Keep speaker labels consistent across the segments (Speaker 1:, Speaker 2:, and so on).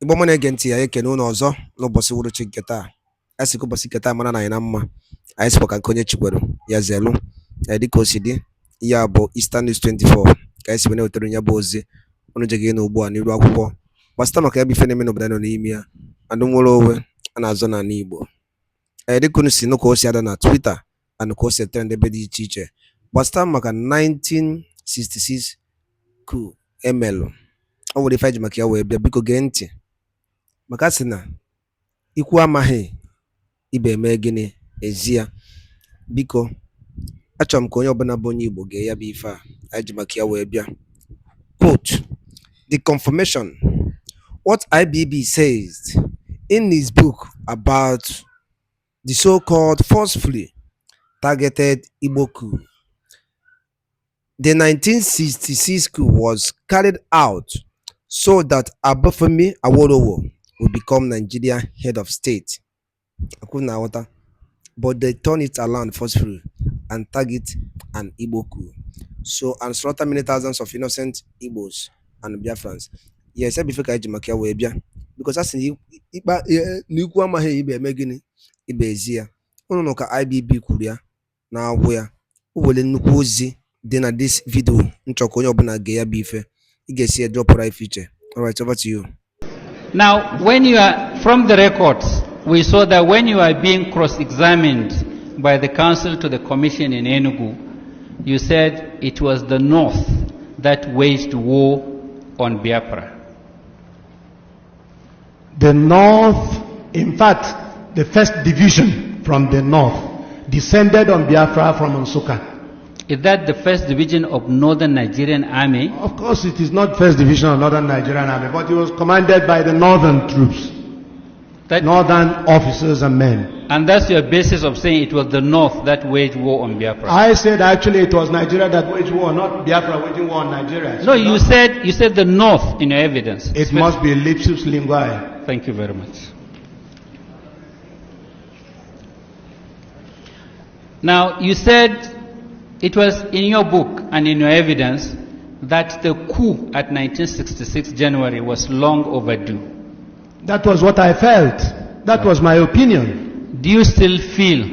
Speaker 1: Igbo mụ na-ege ntị, anyị ekene unu ọzọ n'ụbọchị uhuruchi nke taa. A sị ka ụbọchị nke taa mara na anyị na mma. Anyị sịkwa ka nke onye chikwere ya zelu. Dịka o si dị, ya bụ Eastern News 24 ka anyị si na-ewetara ya bụ ozi unu je gị n'ugbu a n'iru akwụkwọ gbasịta maka ya bụ ife na-eme n'obodo anyị nọ n'ime ya, andụ nwere onwe a na-azọ n'ala Igbo. Dịka unu si nụ ka o si ada na Twitter and ka o si etere ebe dị iche iche gbasịta maka 1966 coup emelụ. Ọ nwere ife anyị ji maka ya wee bịa, biko gee ntị maka sị na ikwu amaghị ibe eme gịnị ezi ya. Biko achọrọ m ka onye ọbụla bụ onye Igbo gee ya bụ ife a anyị ji maka ya wee bịa. Quote, the confirmation what IBB says in his book about the so-called forcefully targeted Igbo coup. The 1966 coup was carried out so that Abafemi Awolowo will become Nigeria head of state. But they turn it around forcefully and target an Igbo coup. So, and slaughter many thousands of innocent Igbos and Biafrans. Yes, I before Kaiji Makia Webia. Because that's the Nikwa Mahe Ibe Megini Ibe Zia. Unoka IBB Kuria. Now where who will Nukuzi then at this video Nchokonyo Bana Gaya Bife. You can see a drop right feature. Alright, over to you.
Speaker 2: Now, when you are from the records, we saw that when you are being cross-examined by the council to the commission in Enugu, you said it was the North that waged war on Biafra.
Speaker 3: The North, in fact, the first division from the North descended on Biafra from Nsukka.
Speaker 2: Is that the first division of Northern Nigerian Army?
Speaker 3: Of course, it is not first division of Northern Nigerian Army, but it was commanded by the Northern troops, Northern officers and men.
Speaker 2: And that's your basis of saying it was the North that waged war on Biafra?
Speaker 3: I said actually it was Nigeria that waged war, not Biafra waging war on Nigeria.
Speaker 2: No, you said the North in your evidence.
Speaker 3: It must be lipsus linguae.
Speaker 2: Thank you very much. Now, you said it was in your book and in your evidence that the coup at 1966 January was long overdue.
Speaker 3: That was what I felt. That was my opinion.
Speaker 2: Do you still feel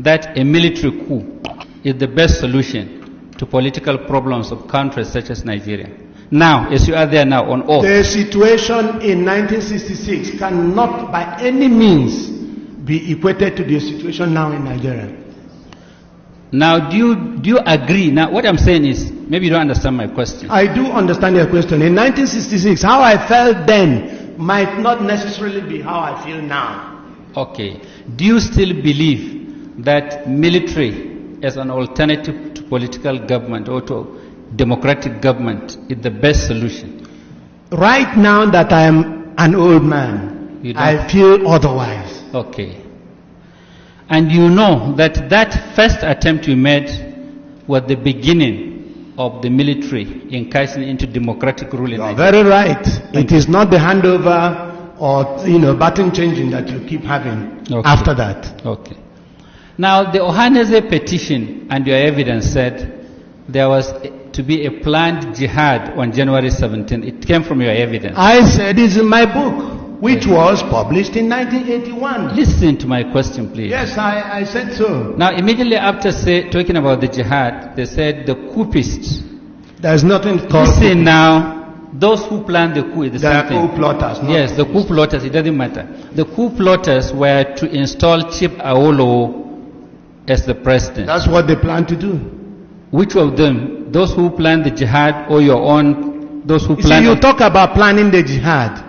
Speaker 2: that a military coup is the best solution to political problems of countries such as Nigeria? Now, as you are there now on oath.
Speaker 3: The situation in 1966 cannot by any means be equated to the situation now in Nigeria.
Speaker 2: Now, do you agree? Now, what I'm saying is, maybe you don't understand my question.
Speaker 3: I do understand your question. In 1966, how I felt then might not necessarily be how I feel now.
Speaker 2: Okay. Do you still believe that military as an alternative to political government or to democratic government is the best solution?
Speaker 3: Right now that I am an old man, I feel otherwise.
Speaker 2: Okay. And you know that that first attempt you made was the beginning of the military incursion into democratic rule in Nigeria.
Speaker 3: Very right. It is not the handover or button changing that you keep having after that.
Speaker 2: Okay. Now the Ohaneze petition and your evidence said there was to be a planned jihad on January 17th. It came from your evidence.
Speaker 3: I said it's in my book, which was published in 1981.
Speaker 2: Listen to my question, please.
Speaker 3: Yes, I said so.
Speaker 2: Now, immediately after talking about the jihad, they said the coupists.
Speaker 3: There's nothing called.
Speaker 2: Listen now, those who planned the coup is the same thing.
Speaker 3: Coup plotters.
Speaker 2: Yes, the coup plotters, it doesn't matter. The coup plotters were to install Chief Awolowo as the president.
Speaker 3: That's what they plan to do.
Speaker 2: Which of them? Those who planned the jihad or your own? Those who planned.
Speaker 3: You talk about planning the jihad.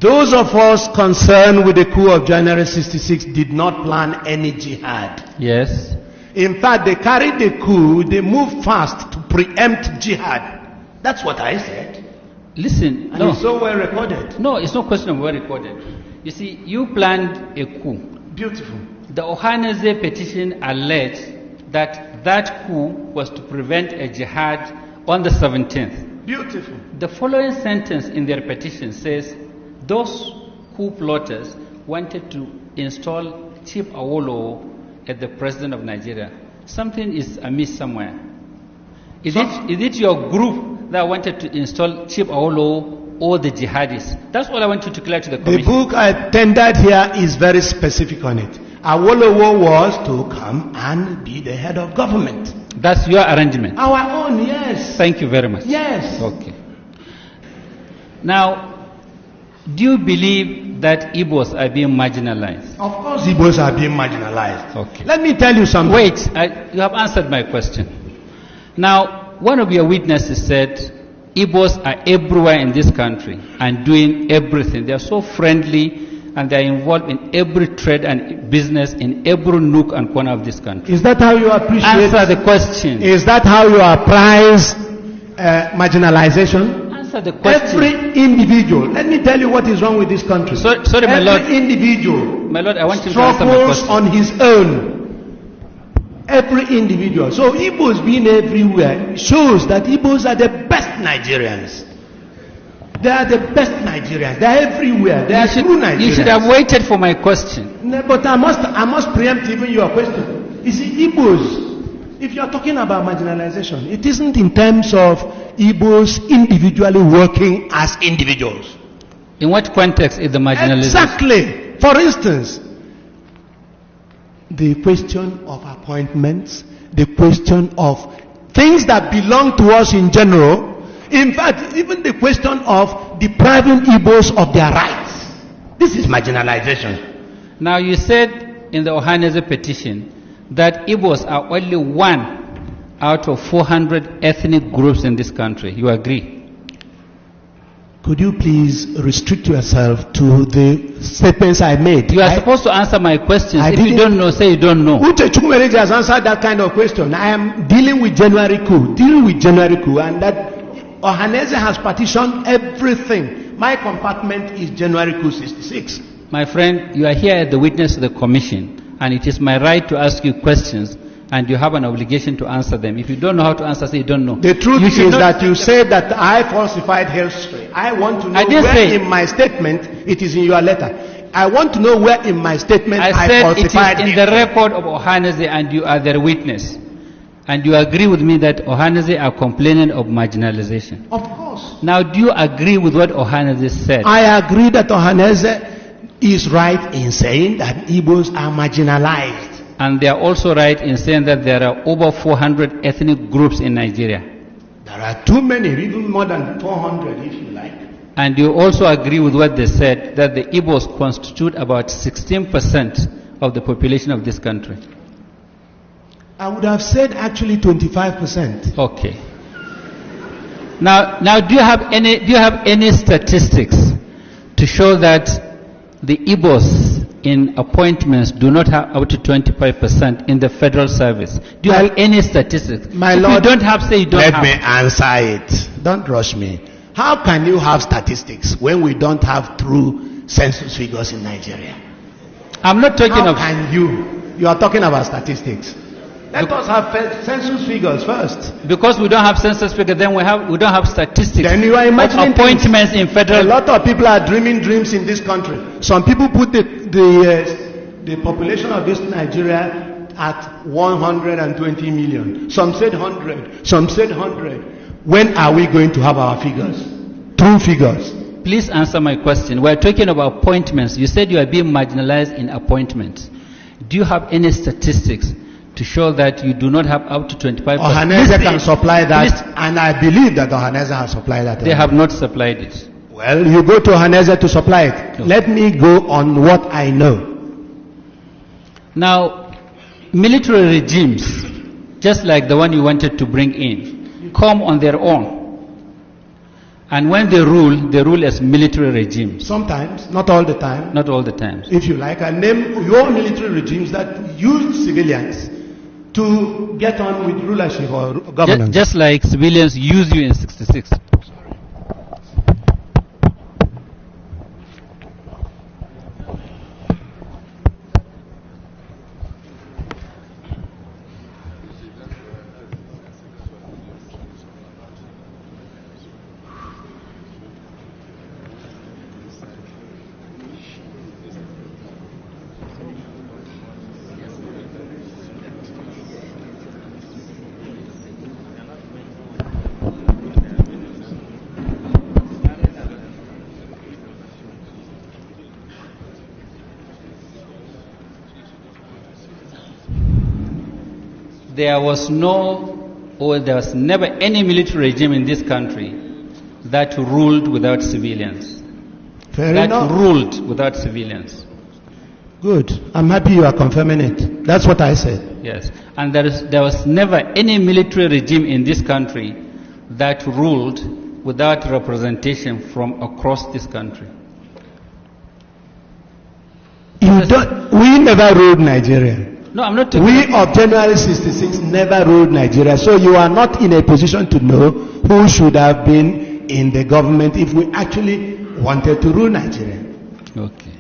Speaker 3: Those of us concerned with the coup of January 66 did not plan any jihad.
Speaker 2: Yes.
Speaker 3: In fact, they carried the coup, they moved fast to preempt jihad. That's what I said.
Speaker 2: Listen,
Speaker 3: and it's so well recorded.
Speaker 2: No, it's no question of well recorded. You see, you planned a coup.
Speaker 3: Beautiful.
Speaker 2: The Ohaneze petition alleged that coup was to prevent a jihad on the 17th.
Speaker 3: Beautiful.
Speaker 2: The following sentence in their petition says, those coup plotters wanted to install Chief Awolowo as the president of Nigeria. Something is amiss somewhere. Is it your group that wanted to install Chief Awolowo or the jihadists? That's all I want you to clear to the
Speaker 3: The
Speaker 2: commission.
Speaker 3: book I tendered here is very specific on it. Awolowo was to come and be the head of government.
Speaker 2: That's your arrangement.
Speaker 3: Our own, yes.
Speaker 2: Thank you very much.
Speaker 3: Yes.
Speaker 2: Okay. Now, do you believe that Igbos are being marginalized?
Speaker 3: Of course, Igbos are being marginalized.
Speaker 2: Okay.
Speaker 3: Let me tell you something.
Speaker 2: Wait, you have answered my question. Now, one of your witnesses said Igbos are everywhere in this country and doing everything. They are so friendly and they are involved in every trade and business in every nook and corner of this country.
Speaker 3: Is that how you appreciate?
Speaker 2: Answer the question.
Speaker 3: Is that how you appraise marginalization?
Speaker 2: Answer the question.
Speaker 3: Every individual. Let me tell you what is wrong with this country.
Speaker 2: Sorry, my lord.
Speaker 3: Every individual
Speaker 2: My lord, I want you to answer my
Speaker 3: struggles
Speaker 2: question.
Speaker 3: on his own. Every individual. So Igbos being everywhere shows that Igbos are the best Nigerians. They are the best Nigerians. They are everywhere. They are true Nigerians.
Speaker 2: You should have waited for my question.
Speaker 3: No, but I must preempt even your question. You see, Igbos, if you are talking about marginalization, it isn't in terms of Igbos individually working as individuals.
Speaker 2: In what context is the marginalization?
Speaker 3: Exactly. For instance, the question of appointments, the question of things that belong to us in general, in fact, even the question of depriving Igbos of their rights. This is marginalization.
Speaker 2: Now, you said in the Ohaneze petition that Igbos are only one out of 400 ethnic groups in this country. You agree?
Speaker 3: Could you please restrict yourself to the statements I made?
Speaker 2: You are supposed to answer my questions.
Speaker 3: I
Speaker 2: If you
Speaker 3: didn't-
Speaker 2: don't know, say you don't know.
Speaker 3: Uche Chukwumereji has answered that kind of question. I am dealing with January coup, and that Ohaneze has partitioned everything. My compartment is January coup 66.
Speaker 2: My friend, you are here as the witness to the commission, and it is my right to ask you questions, and you have an obligation to answer them. If you don't know how to answer, say you don't know.
Speaker 3: The truth
Speaker 2: You
Speaker 3: is
Speaker 2: should not-
Speaker 3: that you said that I falsified history. I want to know
Speaker 2: I didn't
Speaker 3: where
Speaker 2: say-
Speaker 3: in my statement it is in your letter. I want to know where in my statement
Speaker 2: I
Speaker 3: I
Speaker 2: said it is
Speaker 3: falsified
Speaker 2: in
Speaker 3: history.
Speaker 2: the record of Ohaneze, and you are their witness. And you agree with me that Ohaneze are complaining of marginalization.
Speaker 3: Of course.
Speaker 2: Now, do you agree with what Ohaneze said?
Speaker 3: I agree that Ohaneze is right in saying that Igbos are marginalized.
Speaker 2: And they are also right in saying that there are over 400 ethnic groups in Nigeria.
Speaker 3: There are too many, even more than 400 if you like.
Speaker 2: And you also agree with what they said, that the Igbos constitute about 16% of the population of this country.
Speaker 3: I would have said actually 25%.
Speaker 2: Okay. Now, do you have any statistics to show that the Igbos in appointments do not have up to 25% in the federal service? Do you have any statistics?
Speaker 3: My
Speaker 2: If
Speaker 3: lord,
Speaker 2: you don't have, say you don't
Speaker 3: let
Speaker 2: have.
Speaker 3: me answer it. Don't rush me. How can you have statistics when we don't have true census figures in Nigeria?
Speaker 2: I'm not talking
Speaker 3: How
Speaker 2: of.
Speaker 3: can you? You are talking about statistics. Let us have census figures first.
Speaker 2: Because we don't have census figure, then we don't have statistics.
Speaker 3: Then you are imagining
Speaker 2: of appointments in
Speaker 3: A
Speaker 2: federal.
Speaker 3: lot of people are dreaming dreams in this country. Some people put the population of this Nigeria at 120 million. Some said 100. Some said 100. When are we going to have our figures? True figures.
Speaker 2: Please answer my question. We're talking about appointments. You said you are being marginalized in appointments. Do you have any statistics to show that you do not have up to 25%?
Speaker 3: Ohaneze can supply that,
Speaker 2: Please,
Speaker 3: and I believe that Ohaneze has supplied that.
Speaker 2: they have not supplied it.
Speaker 3: Well, you go to Ohaneze to supply it.
Speaker 2: No.
Speaker 3: Let me go on what I know.
Speaker 2: Now, military regimes, just like the one you wanted to bring in, come on their own. And when they rule as military regimes.
Speaker 3: Sometimes, not all the time.
Speaker 2: Not all the times.
Speaker 3: If you like, I name your military regimes that use civilians to get on with rulership or governance.
Speaker 2: Just like civilians use you in 66. there was there was never any military regime in this country that ruled without civilians.
Speaker 3: Fair
Speaker 2: that
Speaker 3: enough.
Speaker 2: ruled without civilians.
Speaker 3: Good. I'm happy you are confirming it. That's what I said.
Speaker 2: Yes. And there was never any military regime in this country that ruled without representation from across this country.
Speaker 3: We never ruled Nigeria.
Speaker 2: No, I'm not talking
Speaker 3: We of January 66 never ruled Nigeria. So you are not in a position to know who should have been in the government if we actually wanted to rule Nigeria.
Speaker 2: Okay.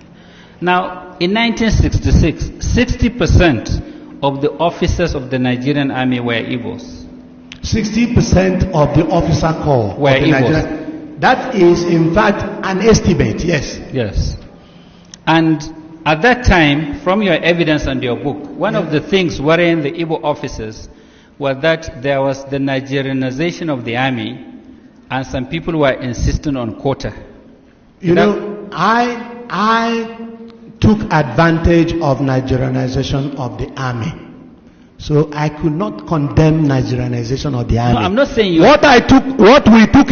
Speaker 2: Now, in 1966, 60% of the officers of the Nigerian army were Igbos.
Speaker 3: 60% of the officer corps
Speaker 2: Were
Speaker 3: of the
Speaker 2: Igbos.
Speaker 3: Nigerian. That is, in fact, an estimate, yes.
Speaker 2: Yes. And at that time, from your evidence and your book, one of the things worrying the Igbo officers was that there was the Nigerianization of the army, and some people were insisting on quota.
Speaker 3: You know, I took advantage of Nigerianization of the army. So I could not condemn Nigerianization of the army.
Speaker 2: No, I'm not saying you.
Speaker 3: What we took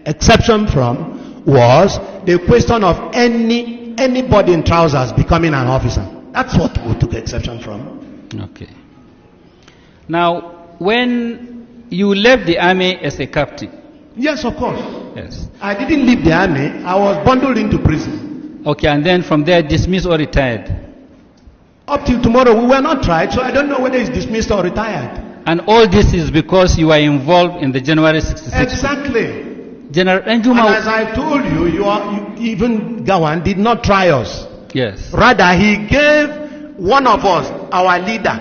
Speaker 3: exception from was the question of anybody in trousers becoming an officer. That's what we took exception from.
Speaker 2: Okay. Now, when you left the army as a captain.
Speaker 3: Yes, of course.
Speaker 2: Yes.
Speaker 3: I didn't leave the army. I was bundled into prison.
Speaker 2: Okay, and then from there dismissed or retired.
Speaker 3: Up till tomorrow, we were not tried, so I don't know whether it's dismissed or retired.
Speaker 2: And all this is because you are involved in the January 66.
Speaker 3: Exactly.
Speaker 2: General
Speaker 3: And
Speaker 2: Enjuma.
Speaker 3: as I told you, even Gawan did not try us.
Speaker 2: Yes.
Speaker 3: Rather, he gave one of us, our leader,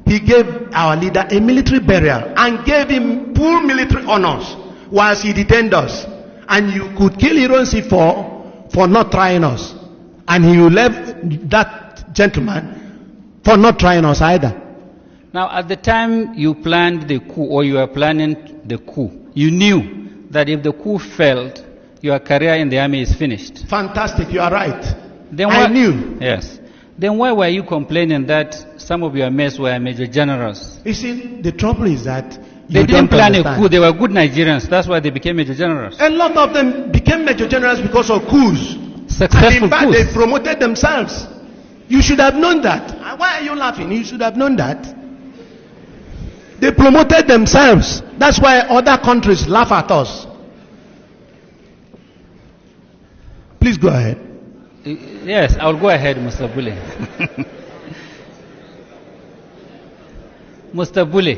Speaker 3: he gave our leader a military burial and gave him full military honors whilst he detained us. And you could kill Ironsi for not trying us. And he left that gentleman for not trying us either.
Speaker 2: Now, at the time you planned the coup, or you were planning the coup, you knew that if the coup failed, your career in the army is finished.
Speaker 3: Fantastic, you are right.
Speaker 2: Then
Speaker 3: I knew.
Speaker 2: Yes. Then why were you complaining that some of your mates were major generals?
Speaker 3: You see, the trouble is that
Speaker 2: They didn't plan a coup. They were good Nigerians. That's why they became major generals.
Speaker 3: A lot of them became major generals because of coups.
Speaker 2: Successful
Speaker 3: And in fact,
Speaker 2: coups.
Speaker 3: they promoted themselves. You should have known that. Why are you laughing? You should have known that. They promoted themselves. That's why other countries laugh at us. Please go ahead.
Speaker 2: Yes, I'll go ahead, Mr. Bule. Mr. Bule,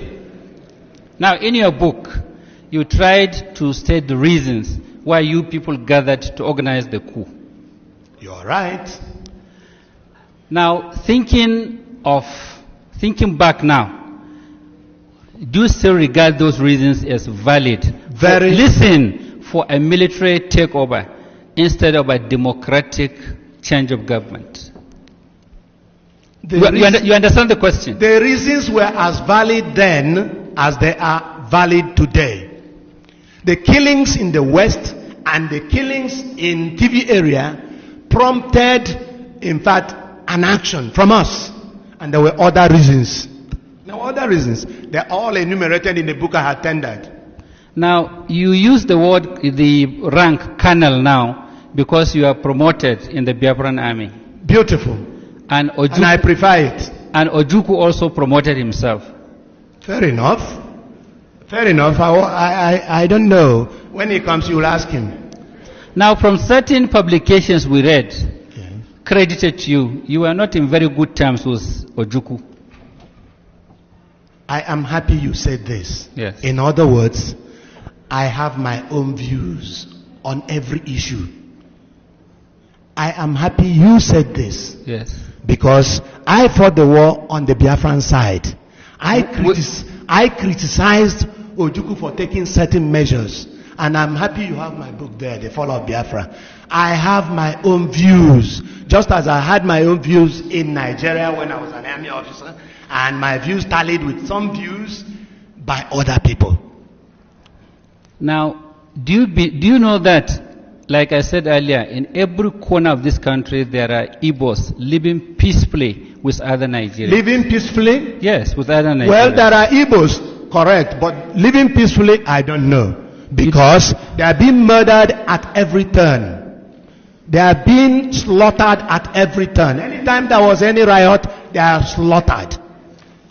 Speaker 2: now in your book, you tried to state the reasons why you people gathered to organize the coup.
Speaker 3: You're right.
Speaker 2: Now, thinking back now, do you still regard those reasons as valid?
Speaker 3: Very.
Speaker 2: Listen, for a military takeover instead of a democratic change of government. You understand the question?
Speaker 3: The reasons were as valid then as they are valid today. The killings in the West and the killings in TV area prompted, in fact, an action from us. And there were other reasons. Now, other reasons. They're all enumerated in the book I had tendered.
Speaker 2: Now, you use the rank colonel now because you are promoted in the Biafran army.
Speaker 3: Beautiful.
Speaker 2: And
Speaker 3: I prefer it.
Speaker 2: And Ojukwu also promoted himself.
Speaker 3: Fair enough. Fair enough. I don't know. When he comes, you'll ask him.
Speaker 2: Now, from certain publications we read, credited to you, you were not in very good terms with Ojukwu.
Speaker 3: I am happy you said this.
Speaker 2: Yes.
Speaker 3: In other words, I have my own views on every issue. I am happy you said this.
Speaker 2: Yes.
Speaker 3: Because I fought the war on the Biafran side. I criticized Ojukwu for taking certain measures. And I'm happy you have my book there, The Fall of Biafra. I have my own views. Just as I had my own views in Nigeria when I was an army officer. And my views tallied with some views by other people.
Speaker 2: Now, do you know that, like I said earlier, in every corner of this country there are Igbos living peacefully with other Nigerians.
Speaker 3: Living peacefully?
Speaker 2: Yes, with other Nigerians.
Speaker 3: Well, there are Igbos, correct, but living peacefully, I don't know. Because they are being murdered at every turn. They are being slaughtered at every turn. Anytime there was any riot, they are slaughtered.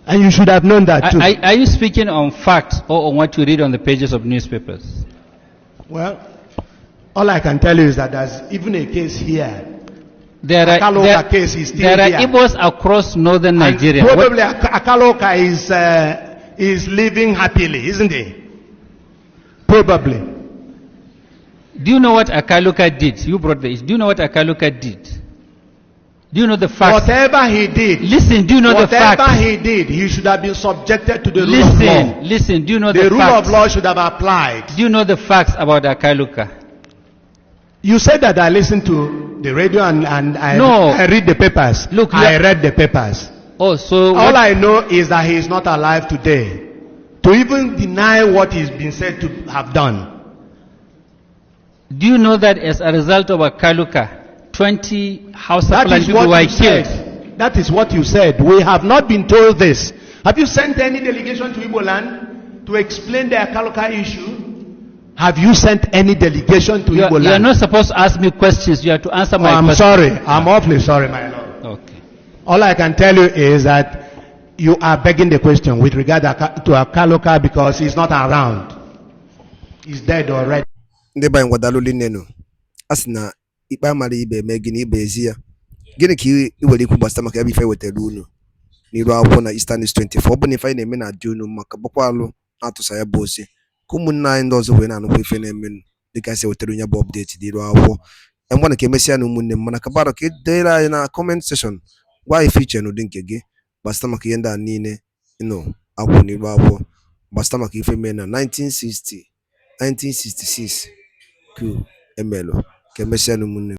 Speaker 3: And you should have known that too.
Speaker 2: Are you speaking on facts or on what you read on the pages of newspapers?
Speaker 3: Well, all I can tell you is that there's even a case here.
Speaker 2: There
Speaker 3: case is still
Speaker 2: are
Speaker 3: here.
Speaker 2: Igbos across northern
Speaker 3: And
Speaker 2: Nigeria.
Speaker 3: probably Akaloka is living happily, isn't he? Probably.
Speaker 2: Do you know what Akaluka did? You brought the issue. Do you know what Akaluka did? Do you know the facts?
Speaker 3: Whatever he did.
Speaker 2: Listen, do you know the facts?
Speaker 3: Whatever he did, he should have been subjected to the rule of law.
Speaker 2: Listen, do you know
Speaker 3: The
Speaker 2: the
Speaker 3: rule
Speaker 2: facts?
Speaker 3: of law should have applied.
Speaker 2: Do you know the facts about Akaluka?
Speaker 3: You said that I listened to the radio and
Speaker 2: No.
Speaker 3: I read the papers.
Speaker 2: Look,
Speaker 3: I read the papers.
Speaker 2: Oh, so
Speaker 3: All I know is that he is not alive today. To even deny what he's been said to have done.
Speaker 2: do you know that as a result of Akaluka, 20 House
Speaker 3: That
Speaker 2: Fulani
Speaker 3: is
Speaker 2: people
Speaker 3: what
Speaker 2: were
Speaker 3: you
Speaker 2: killed?
Speaker 3: said. That is what you said. We have not been told this. Have you sent any delegation to Igbo land to explain the Akaloka issue? Have you sent any delegation to Igbo land?
Speaker 2: You are not supposed to ask me questions. You have to answer my
Speaker 3: I'm
Speaker 2: questions.
Speaker 3: sorry. I'm awfully sorry, my lord.
Speaker 2: Okay.
Speaker 3: All I can tell you is that you are begging the question with regard to Akaloka because he's not around. He's dead already.
Speaker 1: Ndị banyị ngwadalụ nenu a sị na ikpe amara ibe eme gịnị ibe ezi ya gịnị ka ị nwere ikwu gbasara maka ebe ife wetara unu n'iru akwụkwọ na Eastern News 24 ọ bụ na ife anyị na-eme na dị unu maka gbakwa alụ na-atụsa ya bụ ozi ka ụmụnne anyị ndị ọzọ wee na-anụkwa ife na-emenụ dịka anyị si wetara onye bụ ọpdeti n'iru akwụkwọ enwere ka emesịa na ụmụnne m mana kabaro ka edere anyị na comment section gwa anyị ife n'ụdị nke gị gbasara maka ihe ndị a niile akwụkwọ n'iru akwụkwọ gbasara maka ife mee na 1966 Coup emelo ka emesịa na ụmụnne